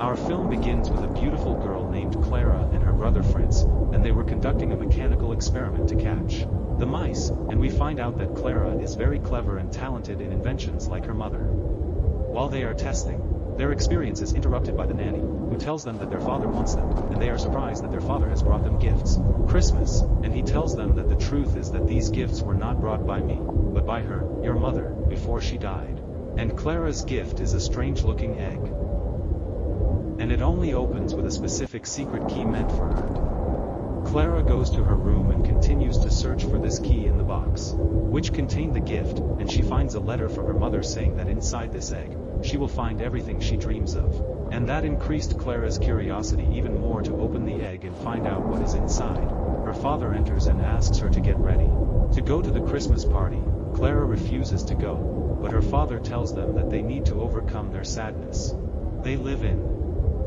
Our film begins with a beautiful girl named Clara and her brother Fritz, and they were conducting a mechanical experiment to catch the mice, and we find out that Clara is very clever and talented in inventions like her mother. While they are testing, their experience is interrupted by the nanny, who tells them that their father wants them, and they are surprised that their father has brought them gifts. Christmas, and he tells them that the truth is that these gifts were not brought by me, but by her, your mother, before she died. And Clara's gift is a strange-looking egg. And it only opens with a specific secret key meant for her. Clara goes to her room and continues to search for this key in the box, which contained the gift, and she finds a letter from her mother saying that inside this egg, she will find everything she dreams of. And that increased Clara's curiosity even more to open the egg and find out what is inside. Her father enters and asks her to get ready to go to the Christmas party. Clara refuses to go, but her father tells them that they need to overcome their sadness they live in.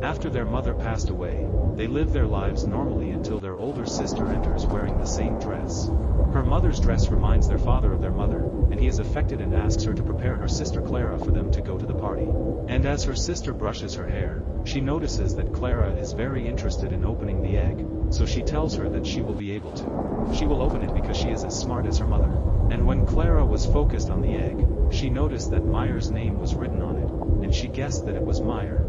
After their mother passed away, they live their lives normally until their older sister enters wearing the same dress. Her mother's dress reminds their father of their mother, and he is affected and asks her to prepare her sister Clara for them to go to the party. And as her sister brushes her hair, she notices that Clara is very interested in opening the egg, so she tells her that she will be able to. She will open it because she is as smart as her mother. And when Clara was focused on the egg, she noticed that Meyer's name was written on it, and she guessed that it was Meyer.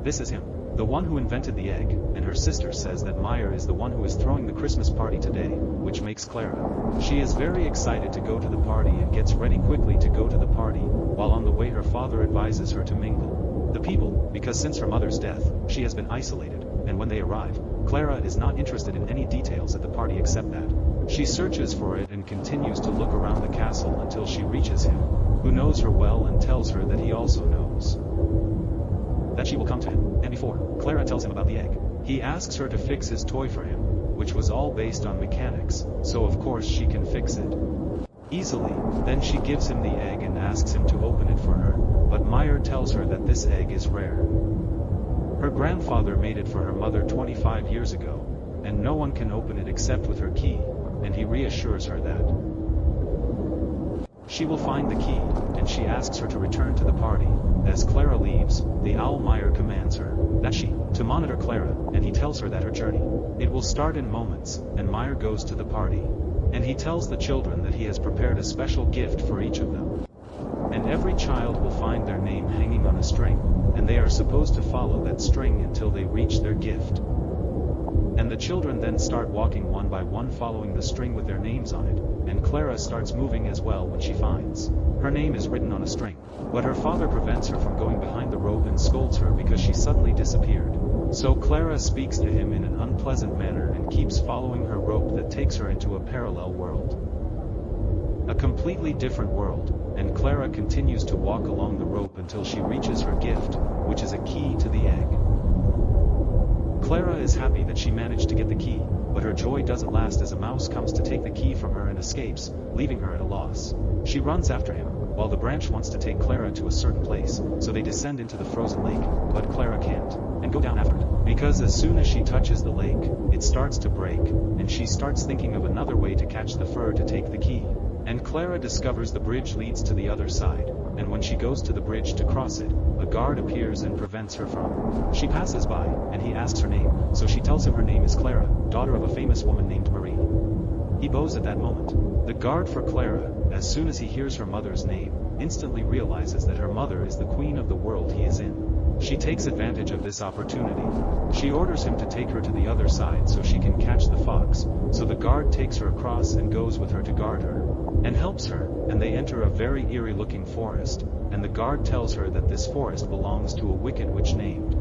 This is him, the one who invented the egg, and her sister says that Meyer is the one who is throwing the Christmas party today, which makes Clara. She is very excited to go to the party and gets ready quickly to go to the party, while on the way her father advises her to mingle the people, because since her mother's death, she has been isolated, and when they arrive, Clara is not interested in any details at the party except that she searches for it and continues to look around the castle until she reaches him, who knows her well and tells her that he also knows that she will come to him, and before Clara tells him about the egg, he asks her to fix his toy for him, which was all based on mechanics, so of course she can fix it easily. Then she gives him the egg and asks him to open it for her, but Meyer tells her that this egg is rare. Her grandfather made it for her mother 25 years ago, and no one can open it except with her key, and he reassures her that she will find the key, and she asks her to return to the party. As Clara leaves, the owl Meyer commands her that she to monitor Clara, and he tells her that her journey it will start in moments, and Meyer goes to the party, and he tells the children that he has prepared a special gift for each of them, and every child will find their name hanging on a string, and they are supposed to follow that string until they reach their gift. And the children then start walking one by one following the string with their names on it, and Clara starts moving as well when she finds her name is written on a string. But her father prevents her from going behind the rope and scolds her because she suddenly disappeared. So Clara speaks to him in an unpleasant manner and keeps following her rope that takes her into a parallel world. A completely different world, and Clara continues to walk along the rope until she reaches her gift, which is a key to the egg. Clara is happy that she managed to get the key, but her joy doesn't last as a mouse comes to take the key from her and escapes, leaving her at a loss. She runs after him, while the branch wants to take Clara to a certain place, so they descend into the frozen lake, but Clara can't, and go down after it, because as soon as she touches the lake, it starts to break, and she starts thinking of another way to catch the fur to take the key. And Clara discovers the bridge leads to the other side, and when she goes to the bridge to cross it, a guard appears and prevents her from. She passes by, and he asks her name, so she tells him her name is Clara, daughter of a famous woman named Marie. He bows at that moment. The guard for Clara, as soon as he hears her mother's name, instantly realizes that her mother is the queen of the world he is in. She takes advantage of this opportunity. She orders him to take her to the other side so she can catch the fox, so the guard takes her across and goes with her to guard her, and helps her, and they enter a very eerie-looking forest, and the guard tells her that this forest belongs to a wicked witch named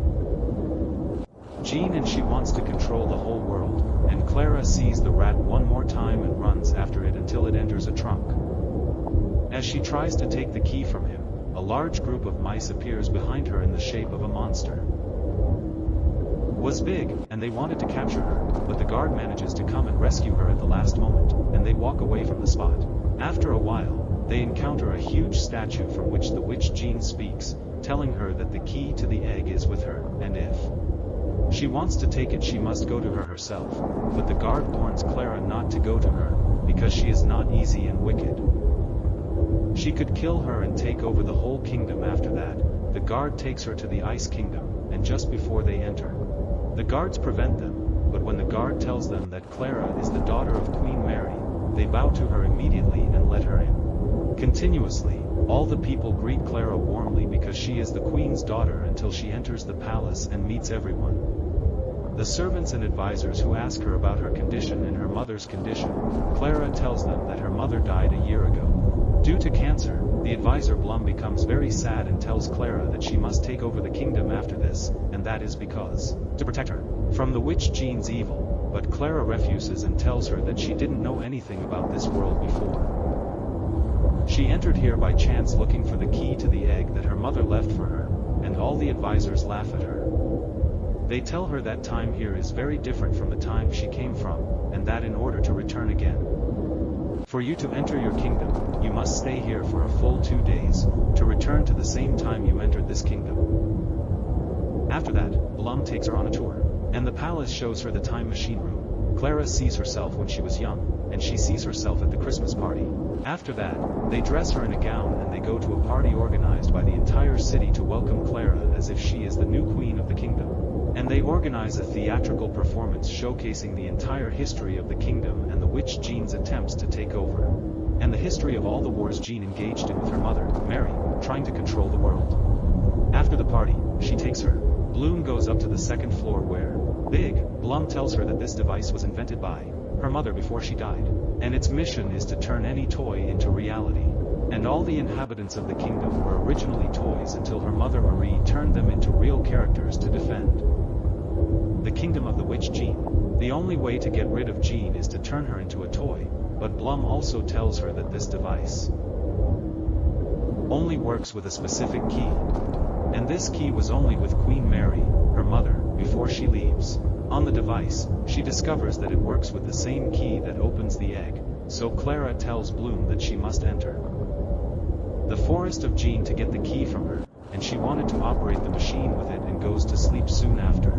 Jean, and she wants to control the whole world, and Clara sees the rat one more time and runs after it until it enters a trunk. As she tries to take the key from him, a large group of mice appears behind her in the shape of a monster. Was big, and they wanted to capture her, but the guard manages to come and rescue her at the last moment, and they walk away from the spot. After a while, they encounter a huge statue from which the witch Jean speaks, telling her that the key to the egg is with her, and if she wants to take it she must go to her herself, but the guard warns Clara not to go to her, because she is not easy and wicked. She could kill her and take over the whole kingdom after that. The guard takes her to the Ice Kingdom, and just before they enter. The guards prevent them, but when the guard tells them that Clara is the daughter of Queen Mary, they bow to her immediately and let her in. Continuously, all the people greet Clara warmly because she is the queen's daughter until she enters the palace and meets everyone. The servants and advisors who ask her about her condition and her mother's condition, Clara tells them that her mother died a year ago. Due to cancer, the advisor Blum becomes very sad and tells Clara that she must take over the kingdom after this, and that is because, to protect her from the witch Jean's evil, but Clara refuses and tells her that she didn't know anything about this world before. She entered here by chance looking for the key to the egg that her mother left for her, and all the advisors laugh at her. They tell her that time here is very different from the time she came from, and that in order to return again, for you to enter your kingdom, you must stay here for a full 2 days, to return to the same time you entered this kingdom. After that, Blum takes her on a tour, and the palace shows her the time machine room. Clara sees herself when she was young, and she sees herself at the Christmas party. After that, they dress her in a gown and they go to a party organized by the entire city to welcome Clara as if she is the new queen of the kingdom. And they organize a theatrical performance showcasing the entire history of the kingdom and the witch Jean's attempts to take over, and the history of all the wars Jean engaged in with her mother, Mary, trying to control the world. After the party, she takes her. Bloom goes up to the second floor where, Blum tells her that this device was invented by her mother before she died, and its mission is to turn any toy into reality. And all the inhabitants of the kingdom were originally toys until her mother Marie turned them into real characters to defend the kingdom of the witch Jean. The only way to get rid of Jean is to turn her into a toy, but Blum also tells her that this device only works with a specific key. And this key was only with Queen Mary, her mother, before she leaves. On the device, she discovers that it works with the same key that opens the egg, so Clara tells Bloom that she must enter the forest of Jean to get the key from her, and she wanted to operate the machine with it and goes to sleep soon after.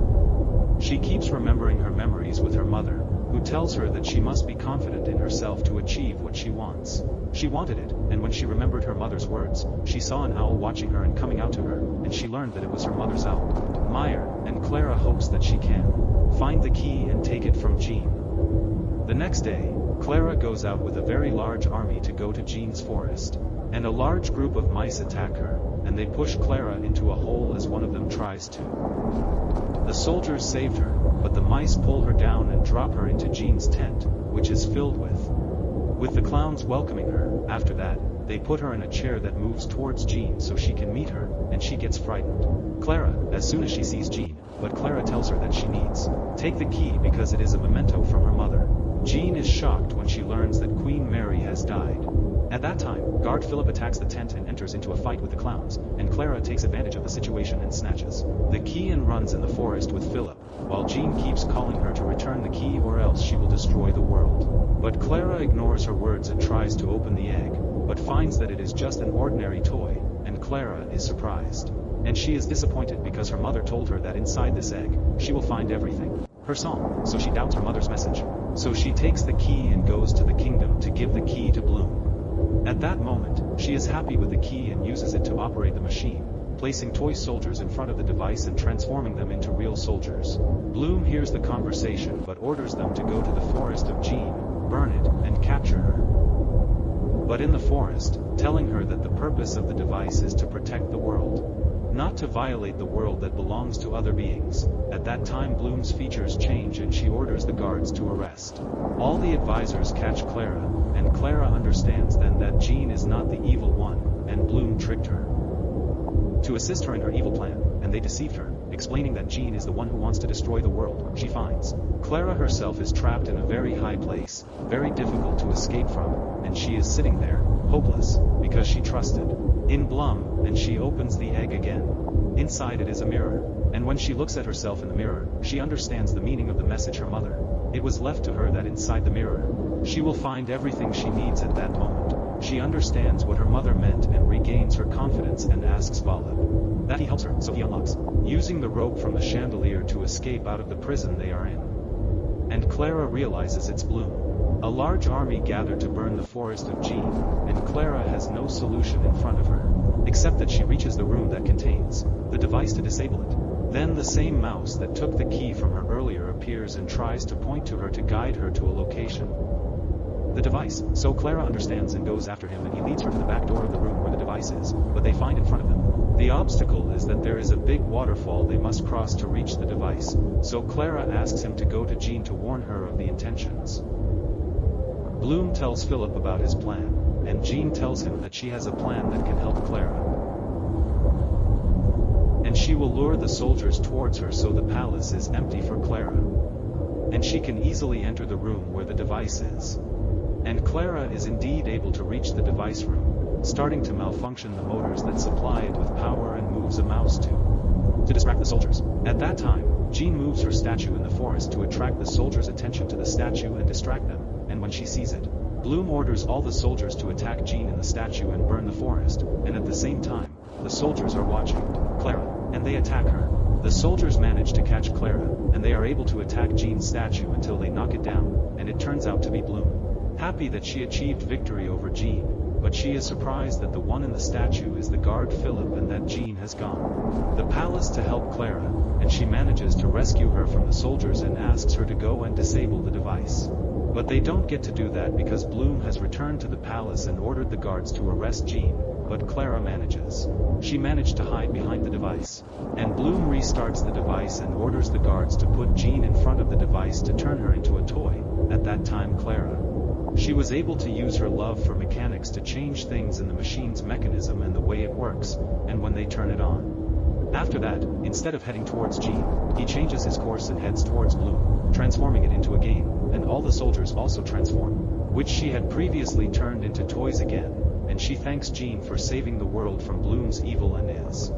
She keeps remembering her memories with her mother, who tells her that she must be confident in herself to achieve what she wants. She wanted it, and when she remembered her mother's words, she saw an owl watching her and coming out to her, and she learned that it was her mother's owl, Meyer, and Clara hopes that she can find the key and take it from Jean. The next day, Clara goes out with a very large army to go to Jean's forest, and a large group of mice attack her, and they push Clara into a hole as one of them tries to. The soldiers saved her, but the mice pull her down and drop her into Jean's tent, which is filled with the clowns welcoming her. After that, they put her in a chair that moves towards Jean so she can meet her, and she gets frightened. Clara, as soon as she sees Jean, but Clara tells her that she needs take the key because it is a memento from her mother. Jean is shocked when she learns that Queen Mary has died. At that time, guard Philip attacks the tent and enters into a fight with the clowns, and Clara takes advantage of the situation and snatches the key and runs in the forest with Philip, while Jean keeps calling her to return the key or else she will destroy the world. But Clara ignores her words and tries to open the egg, but finds that it is just an ordinary toy, and Clara is surprised. And she is disappointed because her mother told her that inside this egg, she will find everything. Her song, so she doubts her mother's message. So she takes the key and goes to the kingdom to give the key to Bloom. At that moment, she is happy with the key and uses it to operate the machine, placing toy soldiers in front of the device and transforming them into real soldiers. Bloom hears the conversation but orders them to go to the forest of Jean, burn it, and capture her. But in the forest, telling her that the purpose of the device is to protect the world, not to violate the world that belongs to other beings. At that time Bloom's features change and she orders the guards to arrest all the advisors catch Clara, and Clara understands then that Jean is not the evil one, and Bloom tricked her to assist her in her evil plan, and they deceived her, explaining that Jean is the one who wants to destroy the world. She finds Clara herself is trapped in a very high place, very difficult to escape from, and she is sitting there, hopeless, because she trusted in Blum, and she opens the egg again. Inside it is a mirror, and when she looks at herself in the mirror, she understands the meaning of the message her mother. It was left to her that inside the mirror, she will find everything she needs at that moment. She understands what her mother meant and regains her confidence and asks Valib that he helps her, so he unlocks, using the rope from the chandelier to escape out of the prison they are in. and Clara realizes it's Bloom. A large army gather to burn the forest of Jean, and Clara has no solution in front of her, except that she reaches the room that contains the device to disable it. Then the same mouse that took the key from her earlier appears and tries to point to her to guide her to a location. The device. So Clara understands and goes after him, and he leads her to the back door of the room where the device is, but they find in front of them. The obstacle is that there is a big waterfall they must cross to reach the device, so Clara asks him to go to Jean to warn her of the intentions. Bloom tells Philip about his plan, and Jean tells him that she has a plan that can help Clara. And she will lure the soldiers towards her so the palace is empty for Clara. And she can easily enter the room where the device is. And Clara is indeed able to reach the device room, starting to malfunction the motors that supply it with power and moves a mouse to distract the soldiers. At that time, Jean moves her statue in the forest to attract the soldiers' attention to the statue and distract them, and when she sees it, Bloom orders all the soldiers to attack Jean in the statue and burn the forest, and at the same time, the soldiers are watching Clara, and they attack her. The soldiers manage to catch Clara, and they are able to attack Jean's statue until they knock it down, and it turns out to be Bloom. Happy that she achieved victory over Jean, but she is surprised that the one in the statue is the guard Philip and that Jean has gone the palace to help Clara, and she manages to rescue her from the soldiers and asks her to go and disable the device. But they don't get to do that because Bloom has returned to the palace and ordered the guards to arrest Jean, but Clara manages. She managed to hide behind the device, and Bloom restarts the device and orders the guards to put Jean in front of the device to turn her into a toy. At that time she was able to use her love for mechanics to change things in the machine's mechanism and the way it works, and when they turn it on. After that, instead of heading towards Jean, he changes his course and heads towards Bloom, transforming it into a game, and all the soldiers also transform, which she had previously turned into toys again, and she thanks Jean for saving the world from Bloom's evil and is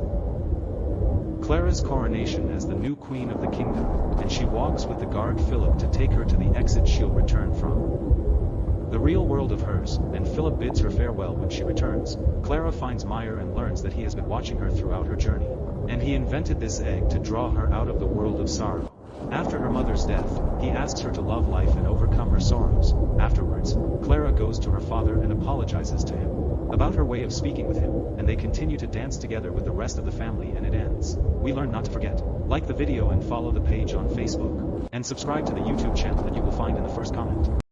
Clara's coronation as the new queen of the kingdom, and she walks with the guard Philip to take her to the exit she'll return from. The real world of hers, and Philip bids her farewell when she returns. Clara finds Meyer and learns that he has been watching her throughout her journey, and he invented this egg to draw her out of the world of sorrow. After her mother's death, he asks her to love life and overcome her sorrows. Afterwards, Clara goes to her father and apologizes to him about her way of speaking with him, and they continue to dance together with the rest of the family, and it ends. We learn not to forget. Like the video and follow the page on Facebook, and subscribe to the YouTube channel that you will find in the first comment.